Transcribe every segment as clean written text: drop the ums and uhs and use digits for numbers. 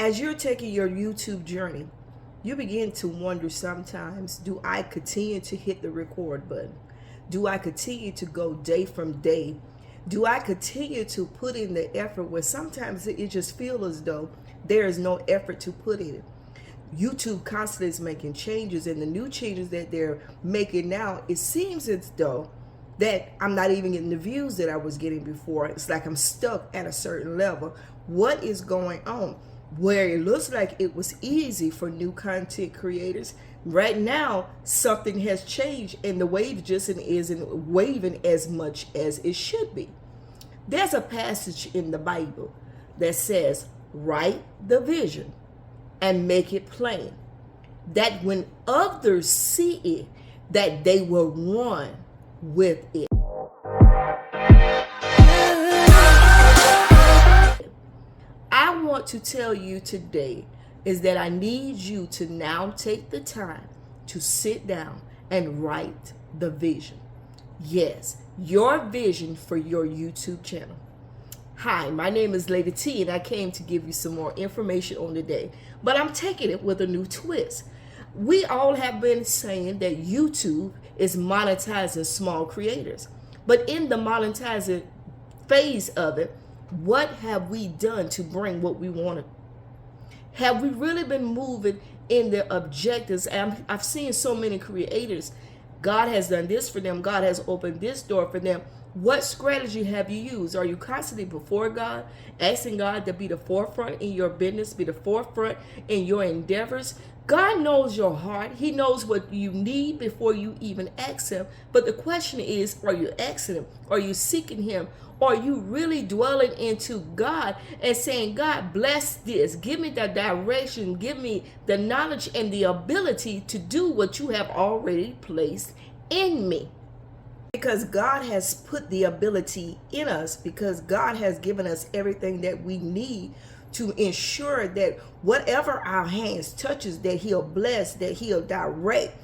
As you're taking your YouTube journey, you begin to wonder sometimes, do I continue to hit the record button? Do I continue to go day from day? Do I continue to put in the effort where sometimes it just feels as though there is no effort to put in it? YouTube constantly is making changes, and the new changes that they're making now, it seems as though that I'm not even getting the views that I was getting before. It's like I'm stuck at a certain level. What is going on? Where it looks like it was easy for new content creators, right now something has changed, and the wave just isn't waving as much as it should be. There's a passage in the Bible that says, write the vision and make it plain, that when others see it, that they will run with it. I want to tell you today is that I need you to now take the time to sit down and write the vision. Yes, your vision for your YouTube channel. Hi, my name is Lady T, and I came to give you some more information on the day, but I'm taking it with a new twist. We all have been saying that YouTube is monetizing small creators, but in the monetizing phase of it, what have we done to bring what we wanted? Have we really been moving in the objectives? And I've seen so many creators, God has done this for them, God has opened this door for them. What strategy have you used? Are you constantly before God, asking God to be the forefront in your business, be the forefront in your endeavors? God knows your heart. He knows what you need before you even ask him. But the question is, are you asking him? Are you seeking him? Are you really dwelling into God and saying, God, bless this. Give me the direction. Give me the knowledge and the ability to do what you have already placed in me. Because God has put the ability in us, because God has given us everything that we need to ensure that whatever our hands touches, that he'll bless, that he'll direct.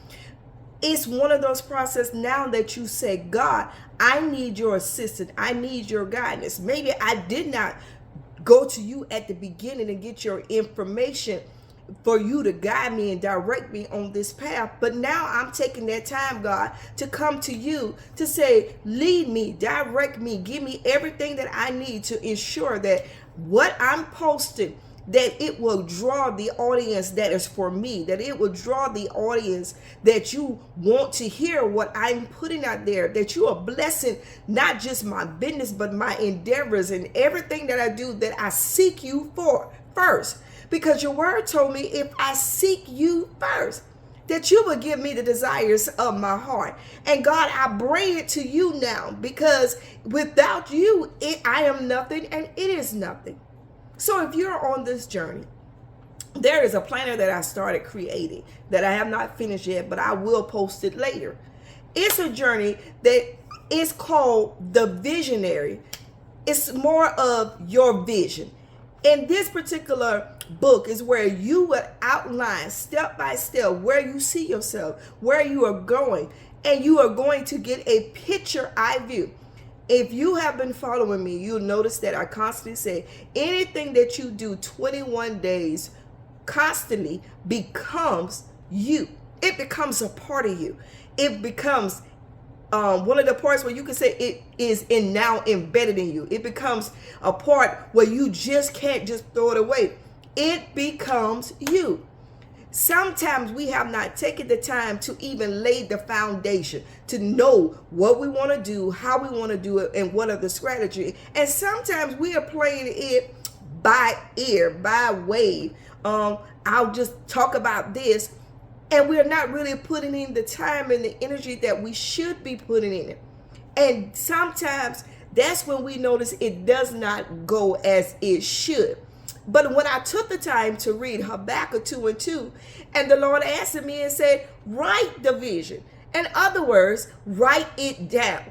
It's one of those processes now that you say, God, I need your assistance. I need your guidance. Maybe I did not go to you at the beginning and get your information for you to guide me and direct me on this path. But now I'm taking that time, God, to come to you to say, lead me, direct me, give me everything that I need to ensure that what I'm posting, that it will draw the audience that is for me, that it will draw the audience that you want to hear what I'm putting out there, that you are blessing not just my business, but my endeavors and everything that I do, that I seek you for first. Because your word told me if I seek you first, that you will give me the desires of my heart. And God, I bring it to you now, because without you, I am nothing and it is nothing. So if you're on this journey, there is a planner that I started creating that I have not finished yet, but I will post it later. It's a journey that is called The Visionary. It's more of your vision. In this particular book is where you will outline step by step where you see yourself, where you are going, and you are going to get a picture eye view. If you have been following me, you'll notice that I constantly say anything that you do 21 days constantly becomes you. It becomes a part of you. It becomes one of the parts where you can say it is now embedded in you. It becomes a part where you just can't just throw it away. It becomes you. Sometimes we have not taken the time to even lay the foundation to know what we want to do, how we want to do it, and what are the strategy. And sometimes we are playing it by ear, by wave. I'll just talk about this. And we're not really putting in the time and the energy that we should be putting in it. And sometimes that's when we notice it does not go as it should. But when I took the time to read Habakkuk 2:2, and the Lord answered me and said, write the vision. In other words, write it down.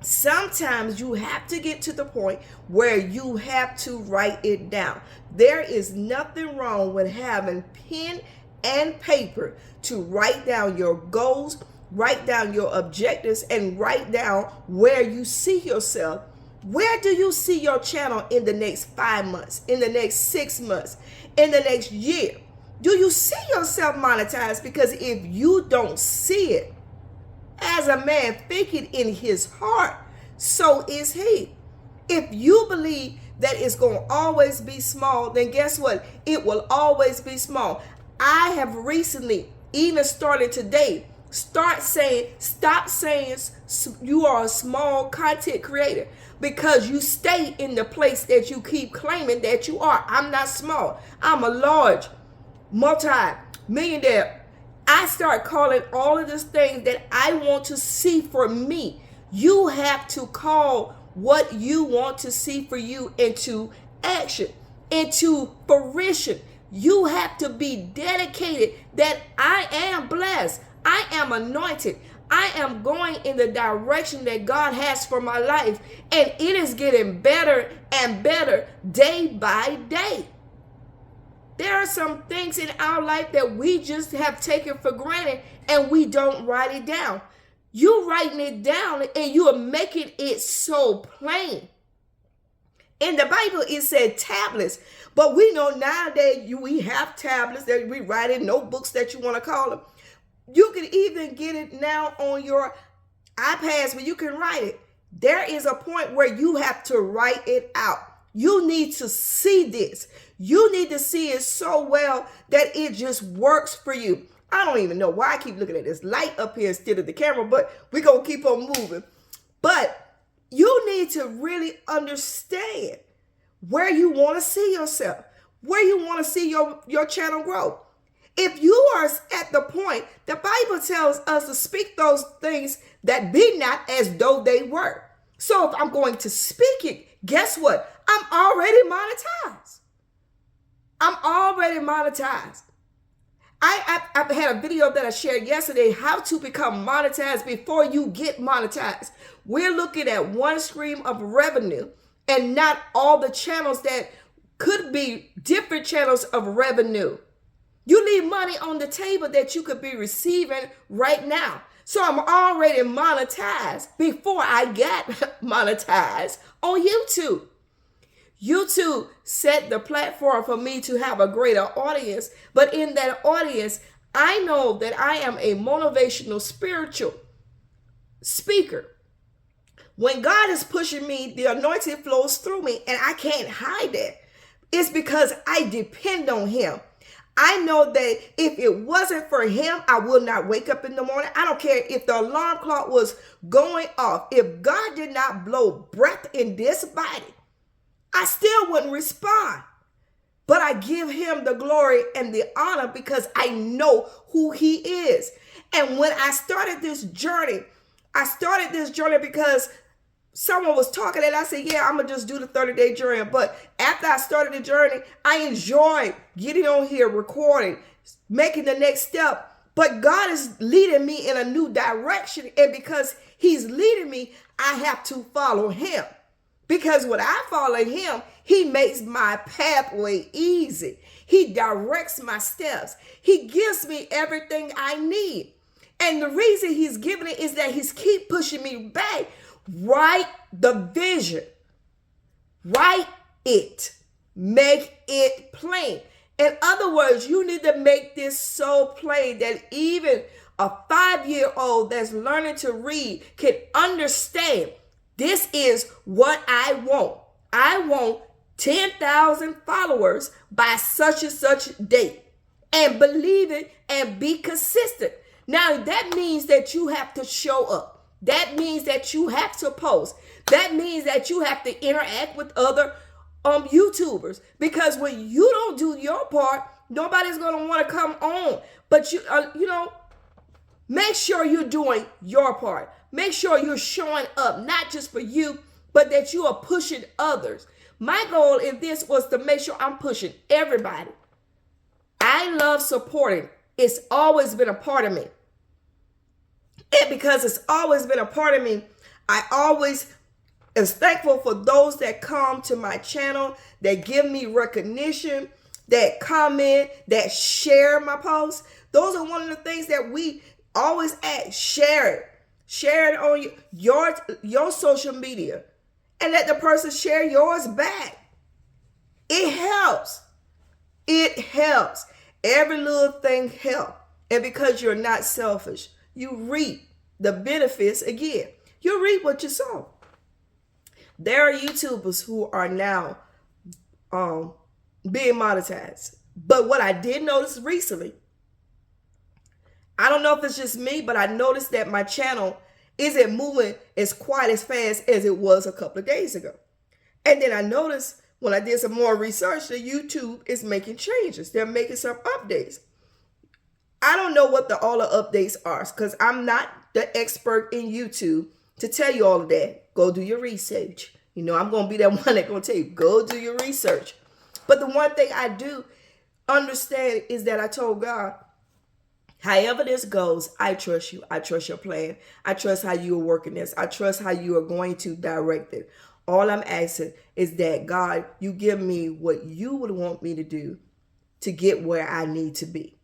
Sometimes you have to get to the point where you have to write it down. There is nothing wrong with having pen and paper to write down your goals, write down your objectives, and write down where you see yourself Where do you see your channel in the next 5 months, in the next 6 months, in the next year? Do you see yourself monetized? Because if you don't see it, as a man thinketh in his heart, so is he. If you believe that it's going to always be small, then guess what? It will always be small. I have recently, even started today, stop saying you are a small content creator, because you stay in the place that you keep claiming that you are. I'm not small. I'm a large multi-millionaire. I start calling all of these things that I want to see for me. You have to call what you want to see for you into action, into fruition. You have to be dedicated that I am blessed. I am anointed. I am going in the direction that God has for my life. And it is getting better and better day by day. There are some things in our life that we just have taken for granted and we don't write it down. You writing it down and you are making it so plain. In the Bible, it said tablets, but we know nowadays we have tablets that we write in, notebooks that you want to call them. You can even get it now on your iPads where you can write it. There is a point where you have to write it out. You need to see this. You need to see it so well that it just works for you. I don't even know why I keep looking at this light up here instead of the camera, but we're going to keep on moving. But you need to really understand where you want to see yourself, where you want to see your channel grow. If you are at the point, the Bible tells us to speak those things that be not as though they were. So if I'm going to speak it, guess what? I'm already monetized. I'm already monetized. I've had a video that I shared yesterday, how to become monetized before you get monetized. We're looking at one stream of revenue and not all the channels that could be different channels of revenue. You leave money on the table that you could be receiving right now. So I'm already monetized before I got monetized on YouTube. YouTube set the platform for me to have a greater audience. But in that audience, I know that I am a motivational spiritual speaker. When God is pushing me, the anointing flows through me, and I can't hide that. It's because I depend on him. I know that if it wasn't for him, I will not wake up in the morning. I don't care if the alarm clock was going off. If God did not blow breath in this body, I still wouldn't respond. But I give him the glory and the honor because I know who he is. And when I started this journey because someone was talking and I said, yeah, I'm going to just do the 30-day journey. But after I started the journey, I enjoyed getting on here, recording, making the next step. But God is leading me in a new direction. And because he's leading me, I have to follow him. Because when I follow him, he makes my pathway easy. He directs my steps. He gives me everything I need. And the reason he's giving it is that he's keep pushing me back. Write the vision. Write it. Make it plain. In other words, you need to make this so plain that even a 5-year-old that's learning to read can understand. This is what I want. I want 10,000 followers by such and such date. And believe it and be consistent. Now, that means that you have to show up. That means that you have to post. That means that you have to interact with other YouTubers. Because when you don't do your part, nobody's going to want to come on. But make sure you're doing your part. Make sure you're showing up, not just for you, but that you are pushing others. My goal in this was to make sure I'm pushing everybody. I love supporting. It's always been a part of me. And because it's always been a part of me, I always am thankful for those that come to my channel, that give me recognition, that comment, that share my posts. Those are one of the things that we always ask. Share it. Share it on your social media. and let the person share yours back. It helps. It helps. Every little thing helps. And because you're not selfish, you reap the benefits again. You reap what you sow. There are YouTubers who are now being monetized. But what I did notice recently, I don't know if it's just me, but I noticed that my channel isn't moving as quite as fast as it was a couple of days ago. And then I noticed when I did some more research that YouTube is making changes. They're making some updates. I don't know what all the updates are because I'm not the expert in YouTube to tell you all of that. Go do your research. You know, I'm going to be that one that's going to tell you, go do your research. But the one thing I do understand is that I told God, however this goes, I trust you. I trust your plan. I trust how you are working this. I trust how you are going to direct it. All I'm asking is that, God, you give me what you would want me to do to get where I need to be.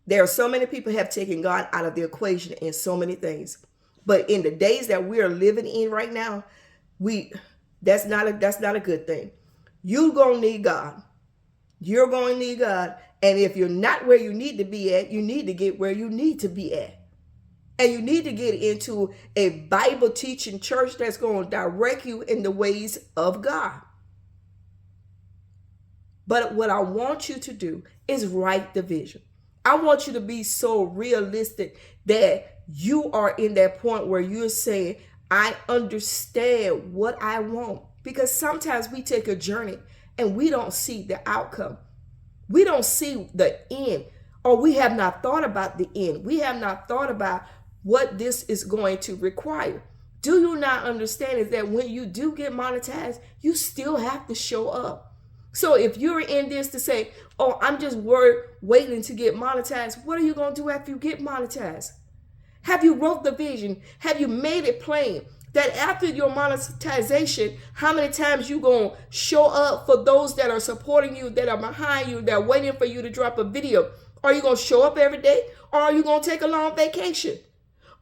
There are so many people have taken God out of the equation in so many things. But in the days that we are living in right now, that's not a good thing. You're going to need God. You're going to need God. And if you're not where you need to be at, you need to get where you need to be at. And you need to get into a Bible teaching church that's going to direct you in the ways of God. But what I want you to do is write the vision. I want you to be so realistic that you are in that point where you're saying, I understand what I want. Because sometimes we take a journey and we don't see the outcome. We don't see the end, or we have not thought about the end. We have not thought about what this is going to require. Do you not understand is that when you do get monetized, you still have to show up. So if you're in this to say, oh, I'm just waiting to get monetized, what are you going to do after you get monetized? Have you wrote the vision? Have you made it plain that after your monetization, how many times you going to show up for those that are supporting you, that are behind you, that are waiting for you to drop a video? Are you going to show up every day? Or are you going to take a long vacation?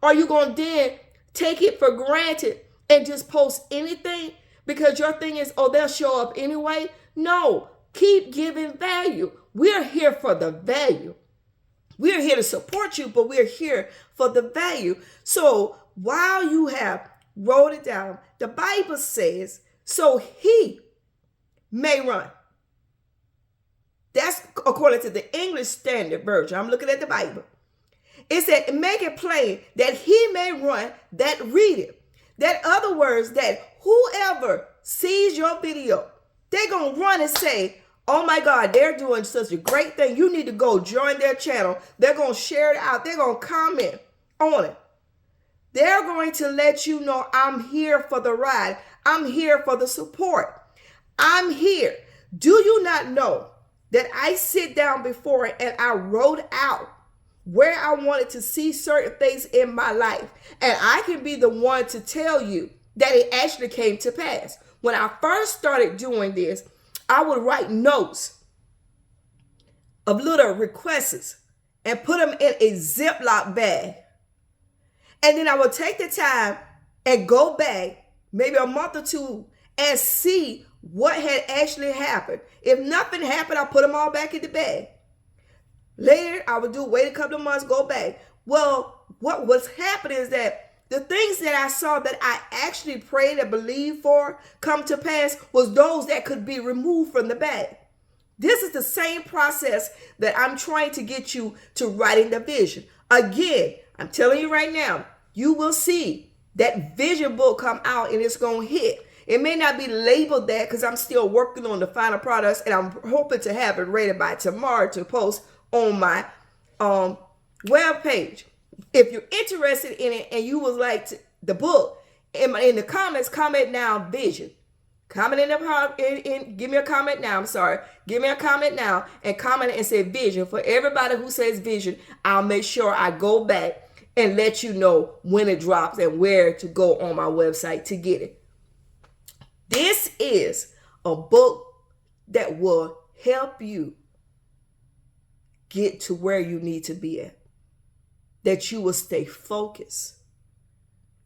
Are you going to then take it for granted and just post anything because your thing is, oh, they'll show up anyway? No, keep giving value. We're here for the value. We're here to support you, but we're here for the value. So while you have wrote it down, the Bible says, so he may run. That's according to the English Standard Version. I'm looking at the Bible. It said, make it plain that he may run that read it. That other words, that whoever sees your video, they're going to run and say, oh my God, they're doing such a great thing. You need to go join their channel. They're going to share it out. They're going to comment on it. They're going to let you know I'm here for the ride. I'm here for the support. I'm here. Do you not know that I sit down before and I wrote out where I wanted to see certain things in my life? And I can be the one to tell you that it actually came to pass. When I first started doing this, I would write notes of little requests and put them in a Ziploc bag. And then I would take the time and go back maybe a month or two and see what had actually happened. If nothing happened, I put them all back in the bag. Later, I would wait a couple of months, go back. Well, what was happening is that the things that I saw that I actually prayed and believed for come to pass was those that could be removed from the bag. This is the same process that I'm trying to get you to writing the vision. Again, I'm telling you right now, you will see that vision book come out and it's going to hit. It may not be labeled that because I'm still working on the final products and I'm hoping to have it ready by tomorrow to post on my web page. If you're interested in it and you would like the book, in the comments, comment now vision. Comment give me a comment now. I'm sorry. Give me a comment now and comment and say vision. For everybody who says vision, I'll make sure I go back and let you know when it drops and where to go on my website to get it. This is a book that will help you get to where you need to be at. That you will stay focused.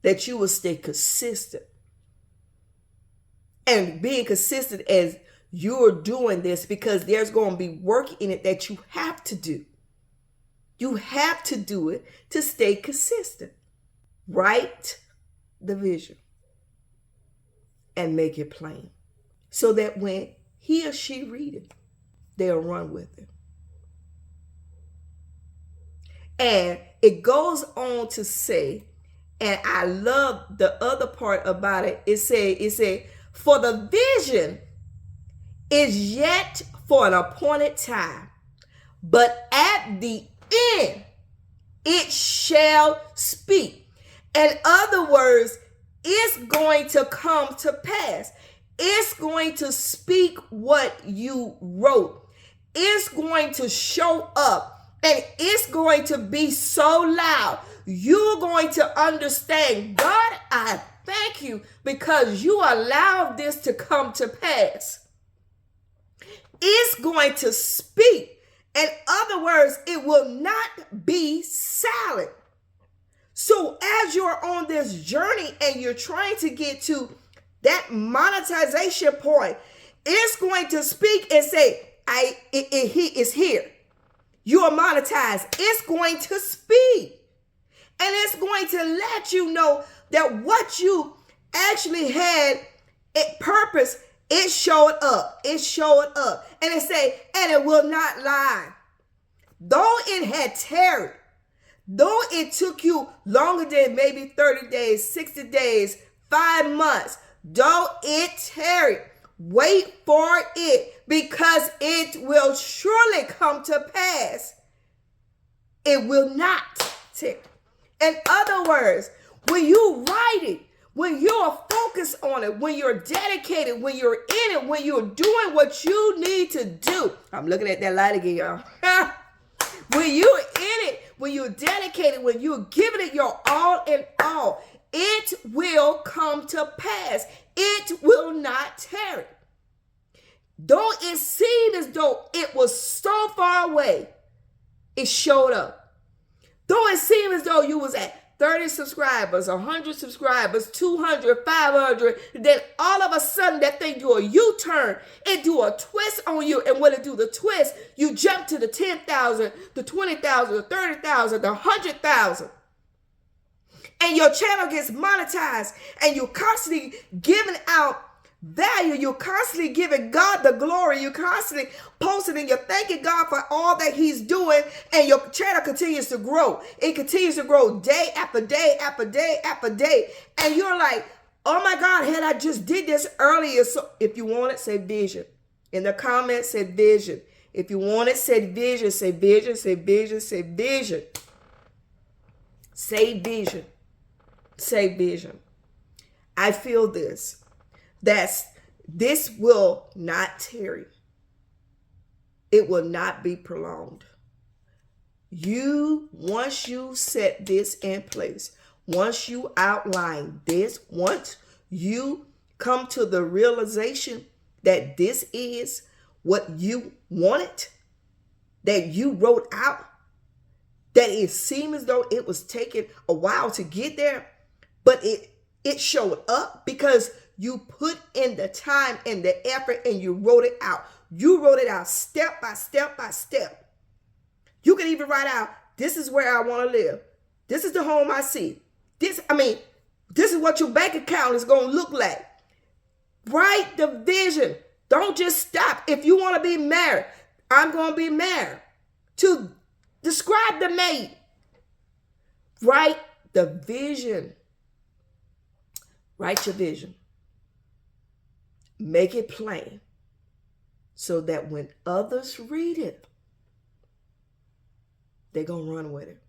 That you will stay consistent. and being consistent as you're doing this, because there's going to be work in it that you have to do. You have to do it to stay consistent. Write the vision and make it plain so that when he or she read it, they'll run with it. And it goes on to say, and I love the other part about it. It said, for the vision is yet for an appointed time, but at the end it shall speak. In other words, it's going to come to pass. It's going to speak what you wrote. It's going to show up. And it's going to be so loud. You're going to understand, God, I thank you because you allowed this to come to pass. It's going to speak. In other words, it will not be silent. So as you're on this journey and you're trying to get to that monetization point, it's going to speak and say, he is here. You are monetized. It's going to speak. And it's going to let you know that what you actually had at purpose, it showed up. It showed up. And it say, and it will not lie. Though it had tarried, though it took you longer than maybe 30 days, 60 days, 5 months, though it tarried, wait for it, because it will surely come to pass. It will not tarry. In other words, when you write it, when you're focused on it, when you're dedicated, when you're in it, when you're doing what you need to do. I'm looking at that light again, y'all. When you're in it, when you're dedicated, when you're giving it your all in all, it will come to pass. It will not tarry. Though it seemed as though it was so far away, it showed up. Though it seemed as though you was at 30 subscribers, 100 subscribers, 200, 500, then all of a sudden that thing do a U-turn. It do a twist on you. And when it do the twist, you jump to the 10,000, the 20,000, the 30,000, the 100,000. And your channel gets monetized and you're constantly giving out value. You're constantly giving God the glory. You're constantly posting and you're thanking God for all that he's doing, and your channel continues to grow. It continues to grow day after day after day after day. And you're like, oh my God, had I just did this earlier. So if you want it, say vision. In the comments, say vision. If you want it, say vision, say vision, say vision, say vision. Say vision. Say vision. I feel this. This will not tarry. It will not be prolonged. Once you set this in place, once you outline this, once you come to the realization that this is what you wanted, that you wrote out, that it seemed as though it was taking a while to get there, but it showed up because you put in the time and the effort and you wrote it out. You wrote it out step by step by step. You can even write out, this is where I want to live. This is the home I see. This is what your bank account is going to look like. Write the vision. Don't just stop. If you want to be married, I'm going to be married. To describe the mate. Write the vision. Write your vision. Make it plain so that when others read it, they're going to run with it.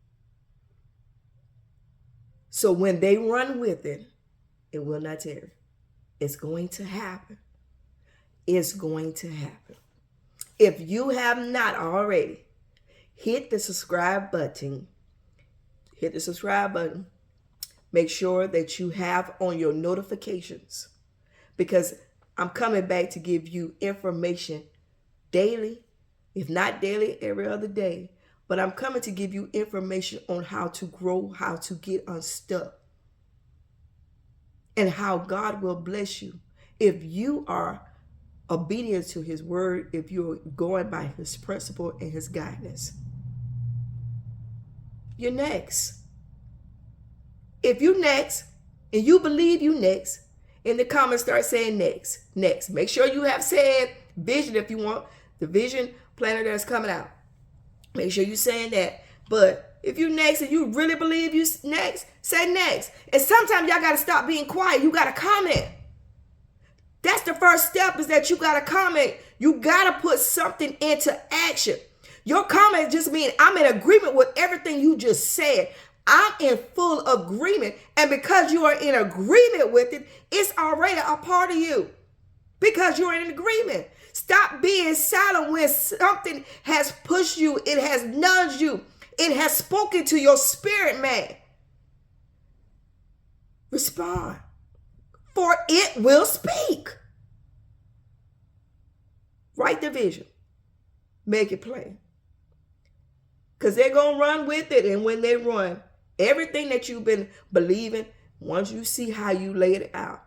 So when they run with it, it will not tarry. It's going to happen. It's going to happen. If you have not already, hit the subscribe button. Hit the subscribe button. Make sure that you have on your notifications, because I'm coming back to give you information daily, if not daily, every other day. But I'm coming to give you information on how to grow, how to get unstuck, and how God will bless you if you are obedient to his word, if you're going by his principle and his guidance, you're next. If you next and you believe you next, in the comments start saying next, next. Make sure you have said vision if you want the vision planner that's coming out. Make sure you're saying that. But if you next and you really believe you next, say next. And sometimes y'all got to stop being quiet. You got to comment. That's the first step, is that you got to comment. You got to put something into action. Your comment just means I'm in agreement with everything you just said. I'm in full agreement. And because you are in agreement with it, it's already a part of you. Because you're in agreement. Stop being silent when something has pushed you. It has nudged you. It has spoken to your spirit, man. Respond. For it will speak. Write the vision. Make it plain. Because they're going to run with it. And when they run, everything that you've been believing, once you see how you laid it out,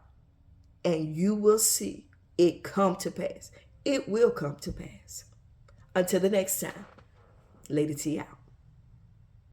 and you will see it come to pass. It will come to pass. Until the next time, Lady T out.